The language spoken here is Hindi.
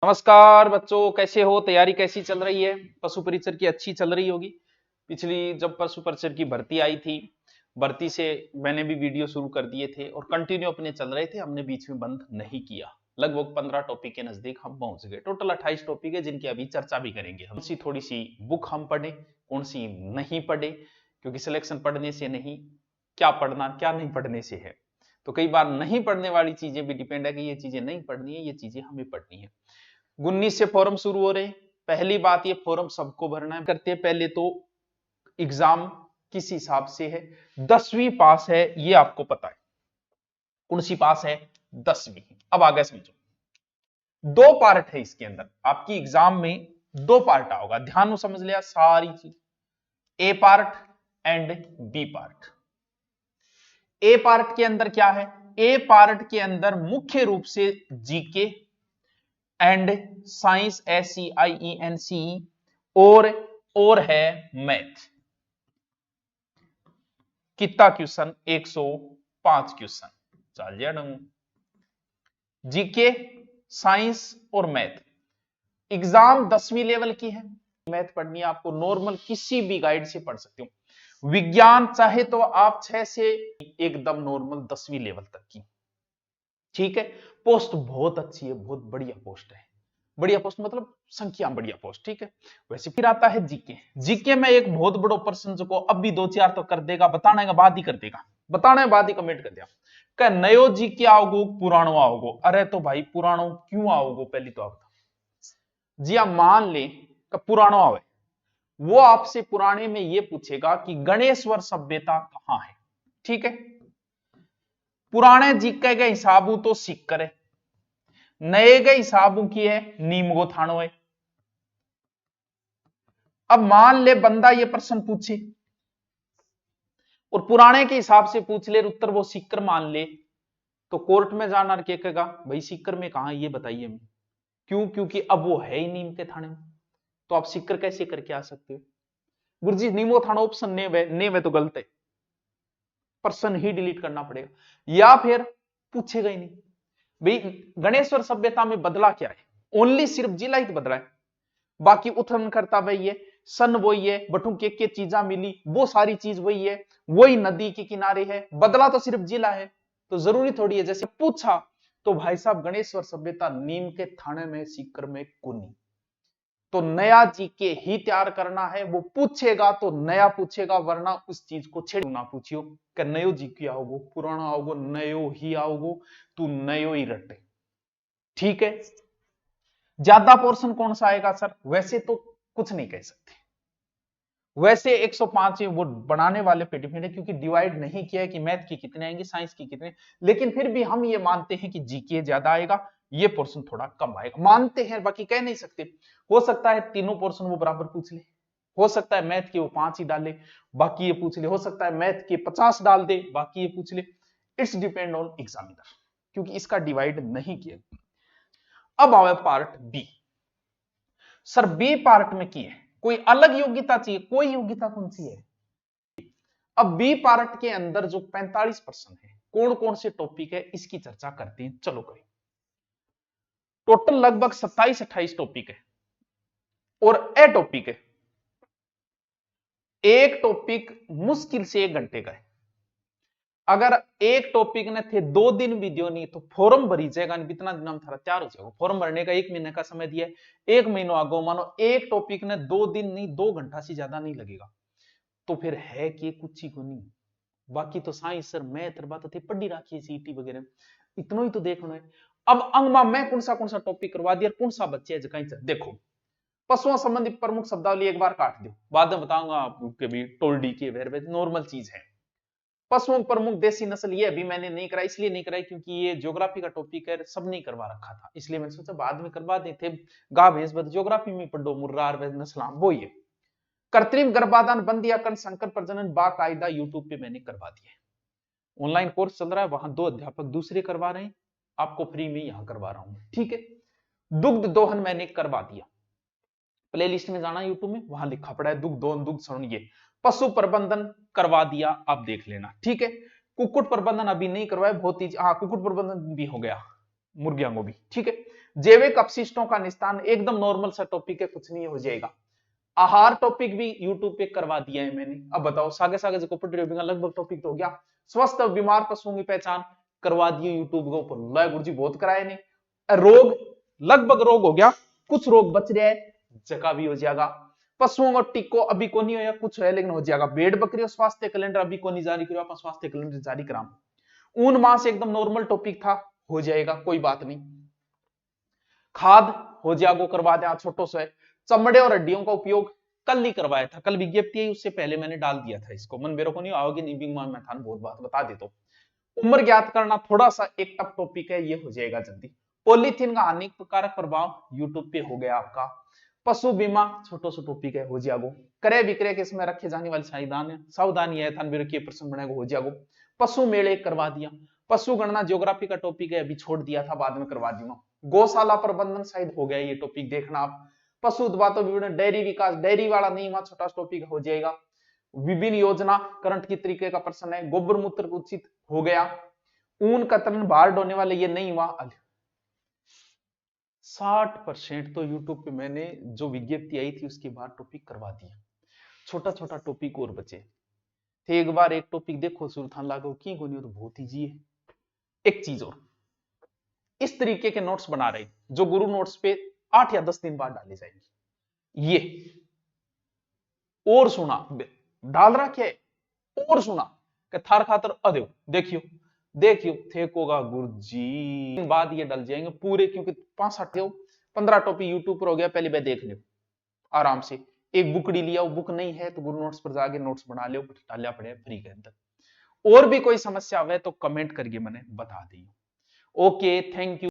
नमस्कार बच्चों, कैसे हो? तैयारी कैसी चल रही है? पशु परिचर की अच्छी चल रही होगी। पिछली जब पशु परिचर की भर्ती आई थी, भर्ती से मैंने भी वीडियो शुरू कर दिए थे और कंटिन्यू अपने चल रहे थे, हमने बीच में बंद नहीं किया। लगभग 15 टॉपिक के नजदीक हम पहुंच गए। टोटल 28 टॉपिक है जिनकी अभी चर्चा भी करेंगे। हम सी थोड़ी सी बुक हम पढ़े, कौन सी नहीं पढ़े, क्योंकि सिलेक्शन पढ़ने से नहीं, क्या पढ़ना क्या नहीं पढ़ने से है। तो कई बार नहीं पढ़ने वाली चीजें भी डिपेंड है कि ये चीजें नहीं पढ़नी है, ये चीजें हमें पढ़नी है। 19 से फॉर्म शुरू हो रहे हैं। पहली बात ये फॉर्म सबको भरना है। करते हैं पहले तो एग्जाम किस हिसाब से है। 10वीं पास है ये आपको पता है। कौन सी पास है? 10वीं। अब आगे समझो, दो पार्ट है इसके अंदर। आपकी एग्जाम में दो पार्ट होगा, ध्यान से समझ लिया सारी चीज। A part and B part. A part के अंदर क्या है? ए पार्ट के अंदर मुख्य रूप से जीके एंड साइंस, SCIENC, और है मैथ। कितना क्वेश्चन? 105 क्वेश्चन। चल जाए जीके, साइंस और मैथ। एग्जाम 10वीं लेवल की है। मैथ पढ़नी है आपको, नॉर्मल किसी भी गाइड से पढ़ सकते हो। विज्ञान चाहे तो आप 6 से एकदम नॉर्मल 10वीं लेवल तक की। ठीक है, पोस्ट बहुत अच्छी है, बहुत बढ़िया पोस्ट है। बढ़िया पोस्ट मतलब संख्या बढ़िया पोस्ट। ठीक है, वैसे फिर आता है जीके। जीके में एक बहुत बड़ा प्रश्न जो को अब भी 2-4 तो कर देगा, बताने के बाद ही कर देगा, बताने के बाद ही कमेंट कर दिया। क्या नयो जीके आओगो पुराणो आओगो? अरे तो भाई पुराणो क्यों आओगो? पहली तो आप बताओ जी। आप मान ले कि पुराणो आवे, वो आपसे पुराने में ये पूछेगा कि गणेश्वर सभ्यता कहां है। ठीक है, पुराने जीके के हिसाबू तो सिक्कर है, नए के हिसाबों की है नीमगो थानो है। अब मान ले बंदा ये प्रश्न पूछे और पुराने के हिसाब से पूछ ले, उत्तर वो सिक्कर मान ले, तो कोर्ट में जाना के कहेगा भाई सिक्कर में कहा ये बताइए हमें। क्यों? क्योंकि अब वो है ही नीम के थाने में, तो आप सिक्कर कैसे करके आ सकते हो? गुरुजी नीमो थाना ऑप्शन ने वे तो गलत है, प्रश्न ही डिलीट करना पड़ेगा। या फिर पूछेगा ही नहीं भाई गणेश्वर सभ्यता में बदला क्या है, ओनली सिर्फ जिला ही तो बदला है, बाकी उत्खनन करता वही है, सन वही है, बटू के चीजा मिली वो सारी चीज वही है, वही नदी के किनारे है, बदला तो सिर्फ जिला है। तो जरूरी थोड़ी है जैसे पूछा तो भाई साहब गणेश्वर सभ्यता नीम के थाने में सीकर में कुनी, तो नया जीके ही तैयार करना है। वो पूछेगा तो नया पूछेगा, वरना उस चीज को छेड़ ना पूछियो कि नयो जीके आओगो पुराना आओगो, नयो ही आओगो, तू नयो ही रटे। ठीक है, ज्यादा पोर्शन कौन सा आएगा सर? वैसे तो कुछ नहीं कह सकते, वैसे 105 वो बनाने वाले पे डिपेंड है, क्योंकि डिवाइड नहीं किया है कि मैथ की कितने आएंगे, साइंस की कितने। लेकिन फिर भी हम ये मानते हैं कि जीके ज्यादा आएगा, ये पोर्शन थोड़ा कम आएगा, मानते हैं, बाकी कह नहीं सकते। हो सकता है तीनों पोर्शन वो बराबर पूछ ले, हो सकता है मैथ के वो 5 ही डाले बाकी ये पूछ ले, हो सकता है मैथ के 50 डाल दे बाकी ये पूछ ले। इट्स डिपेंड ऑन एग्जामिनर, क्योंकि इसका डिवाइड नहीं किया। अब आवे part B. Sir B part में की है कोई अलग योग्यता चाहिए? कोई योग्यता कौन सी है? अब बी पार्ट के अंदर जो 45 प्रश्न है, कौन कौन से टॉपिक है इसकी चर्चा करते हैं, चलो करें। टोटल लगभग 27-28 टॉपिक है और ए टॉपिक है। एक टॉपिक मुश्किल से 1 घंटे का है। अगर एक टॉपिक ने थे 2 दिन भी दियो नहीं तो फॉर्म भरी जाएगा, कितना दिन में थारा तैयार हो जाएगा। फॉर्म भरने का 1 महीने का समय दिया है, 1 महीनों आगो मानो एक टॉपिक ने 2 दिन नहीं 2 घंटा से ज्यादा नहीं लगेगा, तो फिर है कि कुछ ही को नहीं। बाकी तो साइंस सर मैथ बात थे पढ़ी रखी है सीटी वगैरह, इतना ही तो देखना है। अब अंगमा मैं कौन सा टॉपिक करवा दिया, कौन सा बच्चे है कहीं देखो। पशुओं संबंधी प्रमुख शब्दावली एक बार काट दो, बाद में बताऊंगा आपके भी टोल्डी के वेर नॉर्मल चीज है। पशुओं प्रमुख देसी नस्ल ये अभी मैंने नहीं कराई, इसलिए नहीं कराई क्योंकि ये ज्योग्राफी का टॉपिक है, सब नहीं करवा रखा था, इसलिए मैंने सोचा बाद में करवा देते। गा भेज ज्योग्राफी में पढ़ो, मुर्रार नस्लाम वो ये। कृत्रिम गर्भाधान बंदी या संकर प्रजनन बाकायदा यूट्यूब पे मैंने करवा दिया है। ऑनलाइन कोर्स चल रहा है, वहां 2 अध्यापक दूसरे करवा रहे हैं, आपको फ्री में यहां करवा रहा हूं। ठीक है, दुग्ध दोहन मैंने करवा दिया, प्ले लिस्ट में जाना यूट्यूब में, वहां लिखा पड़ा है दुग्ध दोहन दुग्ध सरण, ये पशु प्रबंधन करवा दिया, आप देख लेना। ठीक है, कुक्कुट प्रबंधन अभी नहीं करवाया, बहुत ही हाँ कुक्कुट प्रबंधन भी हो गया, मुर्गियों को भी। ठीक है, जैविक अपशिष्टों का निस्तारण एकदम नॉर्मल सा टॉपिक है, कुछ नहीं हो जाएगा। आहार टॉपिक भी यूट्यूब पे करवा दिया है मैंने। अब बताओ सागे सागे जो लगभग टॉपिक तो हो गया। स्वस्थ और बीमार पशुओं की पहचान करवा दिए यूट्यूब के ऊपर। गुरु जी बहुत कराए ने। रोग लगभग रोग हो गया, कुछ रोग बच रहे हैं, जगह भी हो जाएगा। पशुओं को टिको अभी को नहीं हो, कुछ है लेकिन हो जाएगा। भेड़ बकरियों स्वास्थ्य कैलेंडर अभी को नहीं जारी करो, आप स्वास्थ्य कैलेंडर जारी करा। ऊन मास एकदम नॉर्मल टॉपिक था, हो जाएगा कोई बात नहीं। खाद हो जाएगा करवा दे छोटो से। चमड़े और हड्डियों का उपयोग कल नहीं करवाया था, कल विज्ञप्ति है, उससे पहले मैंने डाल दिया था इसको। मन मेरे को नहीं आओगे नहीं, मैं था बहुत बात बता देता हूं। उम्र ज्ञात करना थोड़ा सा एक टफ टॉपिक है, ये हो जाएगा जल्दी। पॉलीथीन का हानिकारक प्रभाव यूट्यूब पे हो गया आपका। पशु बीमा छोटो सा टॉपिक है, हो जाएगा। क्रय विक्रय के इसमें रखे जाने वाली सावधानी है, प्रश्न बनेगा, हो जाएगा। पशु मेले करवा दिया। पशु गणना ज्योग्राफी का टॉपिक है, अभी छोड़ दिया था, बाद में करवा दूंगा। गौशाला प्रबंधन शायद हो गया ये टॉपिक, देखना आप। पशु उत्पादों विवरण, डेयरी विकास, डेयरी वाला नहीं हुआ, छोटा टॉपिक हो जाएगा। विभिन्न योजना करंट की तरीके का प्रश्न है। गोबर मूत्र उचित हो गया। ऊन कतरन बाहर ढोने वाले ये नहीं हुआ। 60% तो यूट्यूब पे मैंने जो विज्ञप्ति आई थी उसके बाद टॉपिक करवा दिया। छोटा छोटा टॉपिक और बचे थे। एक बार एक टॉपिक देखो सुरथान लागू की गोनी तो बहुत ईजी है। एक चीज और, इस तरीके के नोट्स बना रहे जो गुरु नोट्स पे 8 या 10 दिन बाद डाले जाएंगे। ये और सुना डाल रखे और सुना कि थार खातर अदे देखियो देखियो थे कोगा गुरुजी बाद ये डल जाएंगे पूरे, क्योंकि 5-8-15 टॉपिक यूट्यूब पर हो गया, पहले मैं देख लो आराम से। एक बुकड़ी लिया, वो बुक नहीं है तो गुरु नोट्स पर जाके नोट्स बना लो, डालिया पड़े फ्री के अंदर। और भी कोई समस्या आवे तो कमेंट करके मैंने बता दी। Okay, thank you.